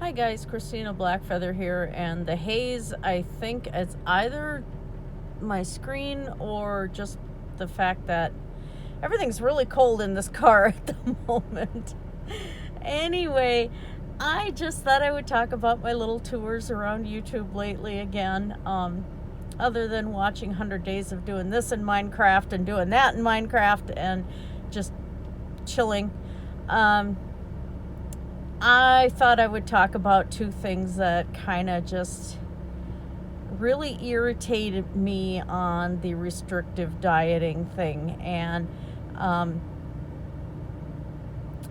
Hi guys, Christinablackfeather here, and the haze, I think it's either my screen or just the fact that everything's really cold in this car at the moment. Anyway, I just thought I would talk about my little tours around YouTube lately again. Other than watching 100 days of doing this in Minecraft and doing that in Minecraft and just chilling. I thought I would talk about two things that kind of just really irritated me on the restrictive dieting thing. And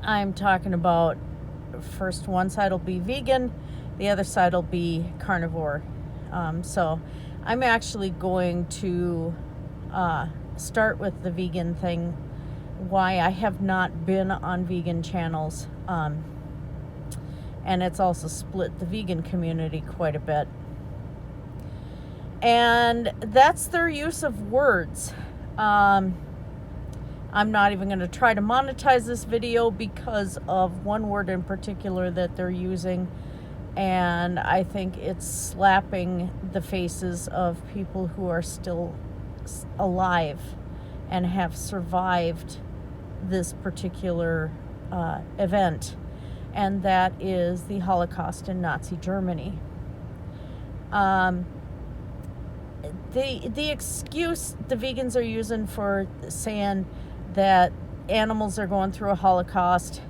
I'm talking about, first, one side will be vegan, the other side will be carnivore. So I'm actually going to start with the vegan thing, why I have not been on vegan channels. And it's also split the vegan community quite a bit. And that's their use of words. I'm not even going to try to monetize this video because of one word in particular that they're using. And I think it's slapping the faces of people who are still alive and have survived this particular event. And that is the Holocaust in Nazi Germany. The excuse the vegans are using for saying that animals are going through a Holocaust,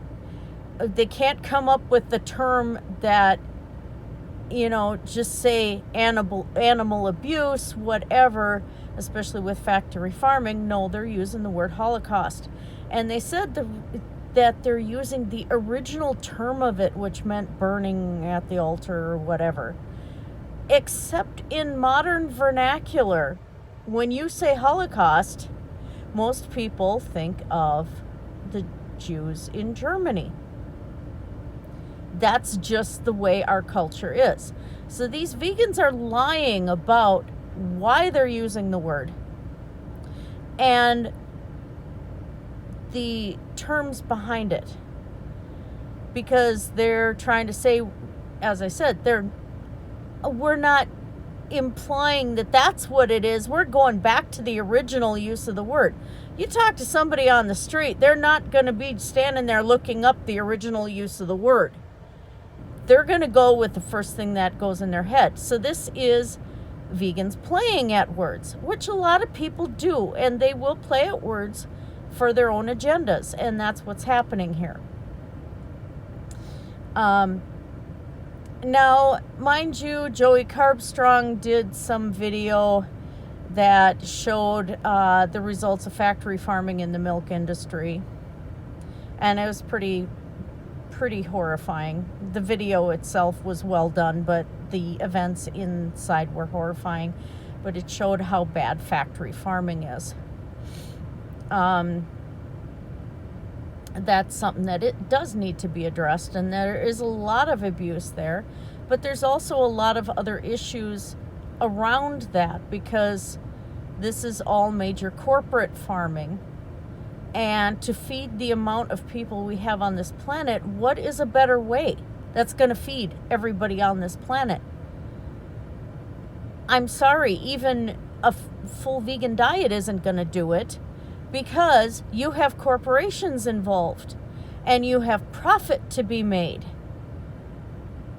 they can't come up with the term that, just say animal abuse, whatever, especially with factory farming. No, they're using the word Holocaust. And they said that they're using the original term of it, which meant burning at the altar or whatever. Except in modern vernacular, when you say Holocaust, most people think of the Jews in Germany. That's just the way our culture is. So these vegans are lying about why they're using the word and the terms behind it, because they're trying to say, as I said, we're not implying that that's what it is. We're going back to the original use of the word. You talk to somebody on the street, they're not going to be standing there looking up the original use of the word. They're going to go with the first thing that goes in their head. So this is vegans playing at words, which a lot of people do, and they will play at words for their own agendas, and that's what's happening here. Now, mind you, Joey Carbstrong did some video that showed the results of factory farming in the milk industry, and it was pretty horrifying. The video itself was well done, but the events inside were horrifying. But it showed how bad factory farming is. That's something that it does need to be addressed, and there is a lot of abuse there, but there's also a lot of other issues around that, because this is all major corporate farming, and to feed the amount of people we have on this planet, what is a better way that's going to feed everybody on this planet? I'm sorry, even a full vegan diet isn't going to do it, because you have corporations involved and you have profit to be made.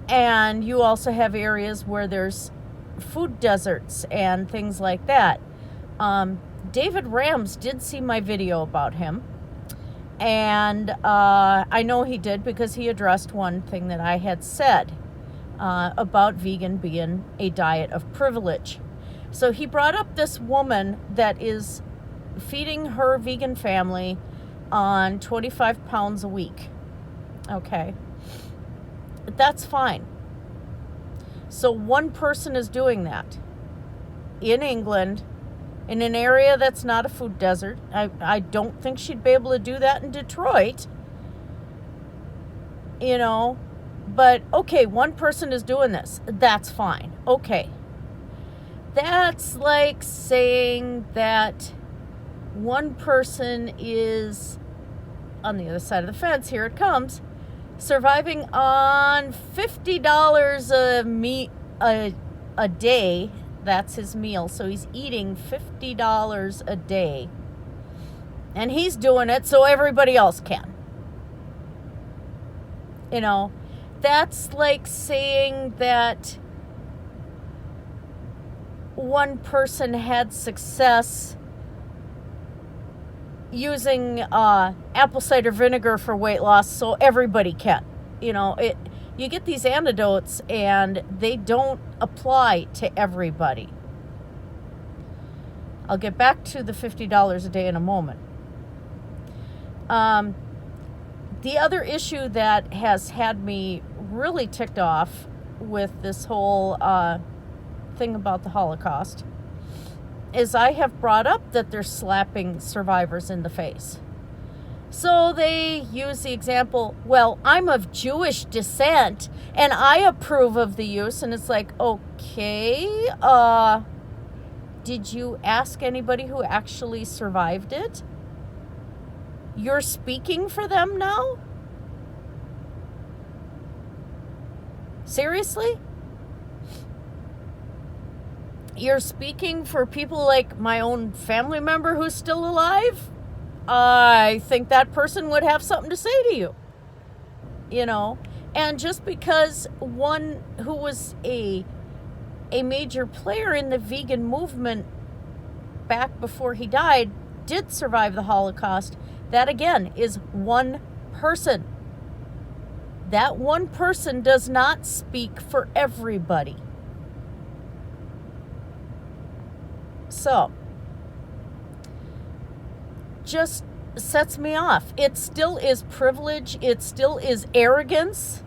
And you also have areas where there's food deserts and things like that. David Rams did see my video about him. And I know he did because he addressed one thing that I had said about vegan being a diet of privilege. So he brought up this woman that is feeding her vegan family on 25 pounds a week. Okay. That's fine. So one person is doing that in England, in an area that's not a food desert. I don't think she'd be able to do that in Detroit. But okay, one person is doing this. That's fine. Okay. That's like saying that one person is on the other side of the fence, here it comes, surviving on $50 a day. That's his meal. So he's eating $50 a day. And he's doing it so everybody else can. You know, that's like saying that one person had success using apple cider vinegar for weight loss, so everybody can. You know, you get these antidotes and they don't apply to everybody. I'll get back to the $50 a day in a moment. The other issue that has had me really ticked off with this whole thing about the Holocaust is I have brought up that they're slapping survivors in the face. So they use the example, well, I'm of Jewish descent and I approve of the use. And it's like, okay, did you ask anybody who actually survived it? You're speaking for them now? Seriously? You're speaking for people like my own family member who's still alive? I think that person would have something to say to you. You know? And just because one who was a major player in the vegan movement back before he died did survive the Holocaust, that again is one person. That one person does not speak for everybody. So, just sets me off. It still is privilege. It still is arrogance.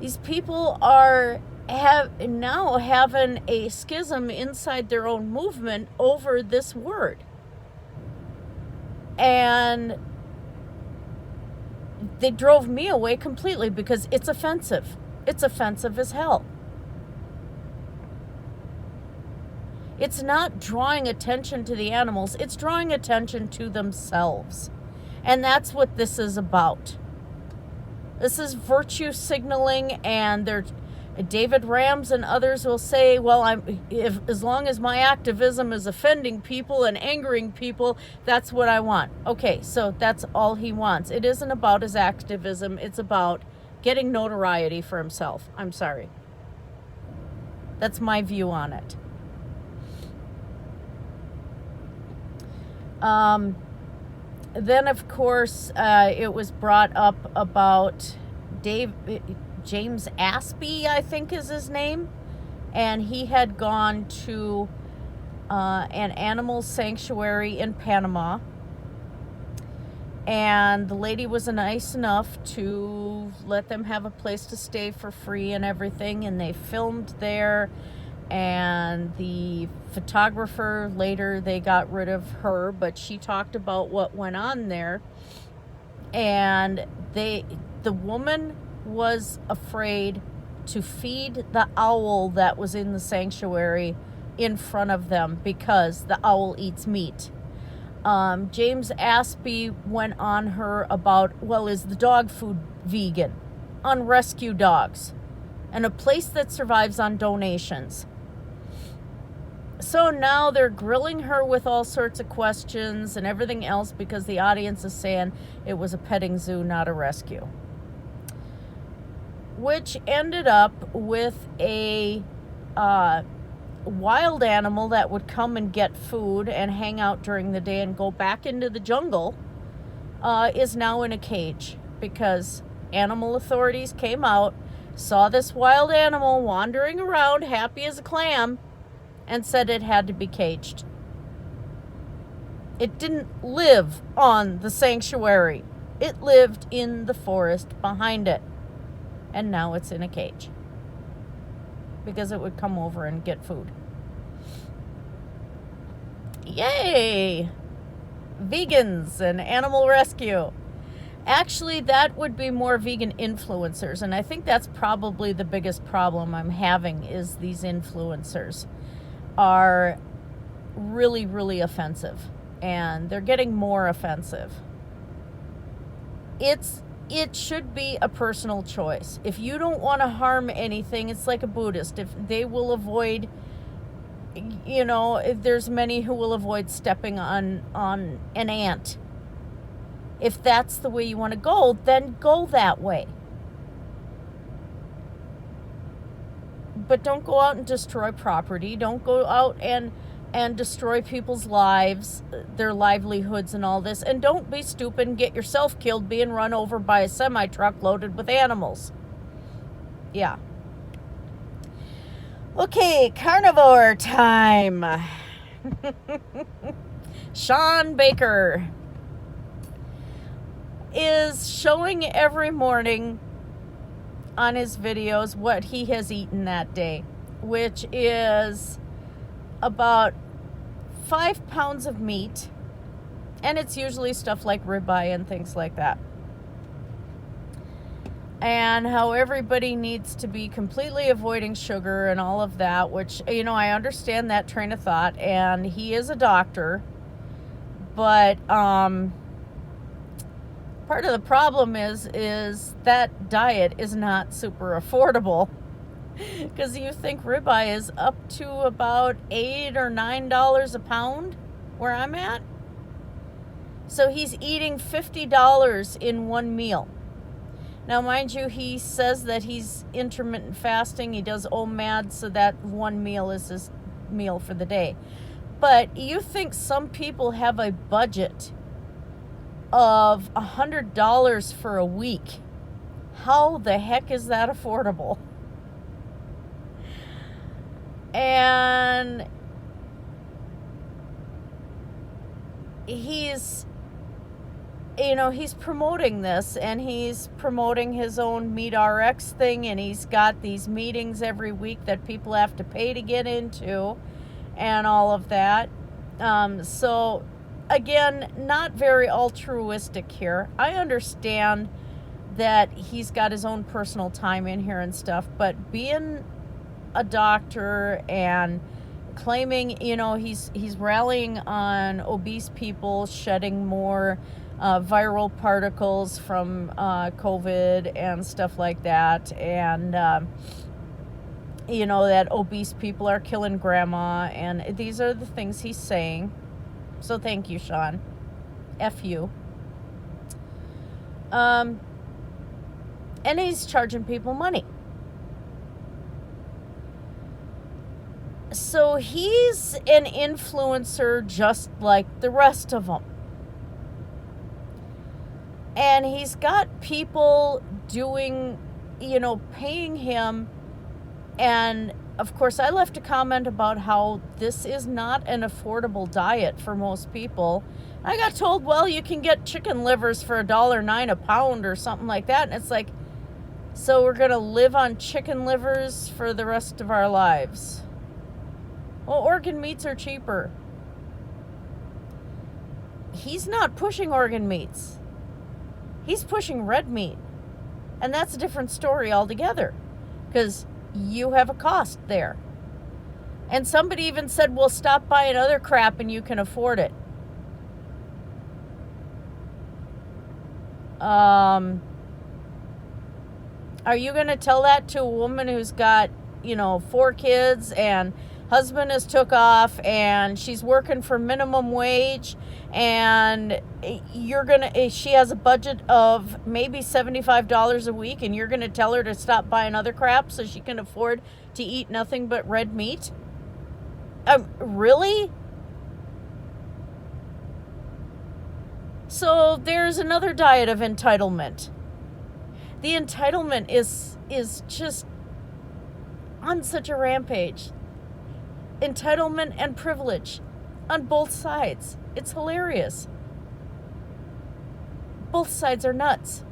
These people now having a schism inside their own movement over this word. And they drove me away completely because it's offensive. It's offensive as hell. It's not drawing attention to the animals. It's drawing attention to themselves. And that's what this is about. This is virtue signaling, and David Rams and others will say, well, as long as my activism is offending people and angering people, that's what I want. Okay, so that's all he wants. It isn't about his activism. It's about getting notoriety for himself. I'm sorry. That's my view on it. Then, of course, it was brought up about James Aspie, I think is his name, and he had gone to an animal sanctuary in Panama, and the lady was nice enough to let them have a place to stay for free and everything, and they filmed there. And the photographer, later they got rid of her, but she talked about what went on there. And the woman was afraid to feed the owl that was in the sanctuary in front of them because the owl eats meat. James Aspie went on her about, well, is the dog food vegan? On rescue dogs. And a place that survives on donations. So now they're grilling her with all sorts of questions and everything else because the audience is saying it was a petting zoo, not a rescue. Which ended up with a wild animal that would come and get food and hang out during the day and go back into the jungle is now in a cage because animal authorities came out, saw this wild animal wandering around happy as a clam, and said it had to be caged. It didn't live on the sanctuary. It lived in the forest behind it. And now it's in a cage. Because it would come over and get food. Yay! Vegans and animal rescue. Actually, that would be more vegan influencers. And I think that's probably the biggest problem I'm having is these influencers are really, really offensive. And they're getting more offensive. it should be a personal choice. If you don't want to harm anything, it's like a Buddhist. If they will avoid, if there's many who will avoid stepping on an ant. If that's the way you want to go, then go that way. But don't go out and destroy property. Don't go out and destroy people's lives, their livelihoods and all this. And don't be stupid and get yourself killed being run over by a semi-truck loaded with animals. Yeah. Okay, carnivore time. Sean Baker is showing every morning on his videos what he has eaten that day, which is about 5 pounds of meat, and it's usually stuff like ribeye and things like that, and how everybody needs to be completely avoiding sugar and all of that, which, I understand that train of thought, and he is a doctor, but part of the problem is that diet is not super affordable. Because you think ribeye is up to about $8 or $9 a pound where I'm at. So he's eating $50 in one meal. Now, mind you, he says that he's intermittent fasting. He does OMAD, so that one meal is his meal for the day. But you think some people have a budget of $100 for a week. How the heck is that affordable? And he's promoting this, and he's promoting his own Meat RX thing, and he's got these meetings every week that people have to pay to get into and all of that. So again, not very altruistic here. I understand that he's got his own personal time in here and stuff, but being a doctor and claiming, he's rallying on obese people shedding more viral particles from COVID and stuff like that, and that obese people are killing grandma, and these are the things he's saying. So thank you, Sean. F you. And he's charging people money. So he's an influencer just like the rest of them. And he's got people doing, paying him. And of course, I left a comment about how this is not an affordable diet for most people. I got told, well, you can get chicken livers for $1.09 a pound or something like that. And it's like, so we're going to live on chicken livers for the rest of our lives. Well, organ meats are cheaper. He's not pushing organ meats. He's pushing red meat. And that's a different story altogether. Because you have a cost there. And somebody even said, well, stop buying other crap and you can afford it. Are you going to tell that to a woman who's got, 4 kids and husband has took off and she's working for minimum wage, and she has a budget of maybe $75 a week, and you're going to tell her to stop buying other crap so she can afford to eat nothing but red meat? Really? So there's another diet of entitlement. The entitlement is just on such a rampage. Entitlement and privilege on both sides. It's hilarious. Both sides are nuts.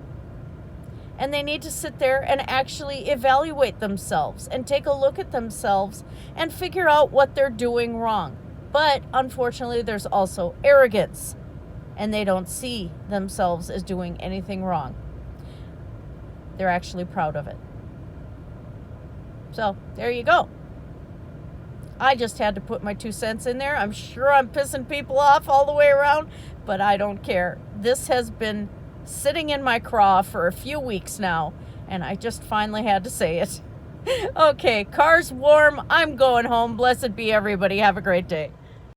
And they need to sit there and actually evaluate themselves and take a look at themselves and figure out what they're doing wrong. But unfortunately, there's also arrogance, and they don't see themselves as doing anything wrong. They're actually proud of it. So there you go. I just had to put my 2 cents in there. I'm sure I'm pissing people off all the way around, but I don't care. This has been sitting in my craw for a few weeks now, and I just finally had to say it. Okay, car's warm. I'm going home. Blessed be everybody. Have a great day.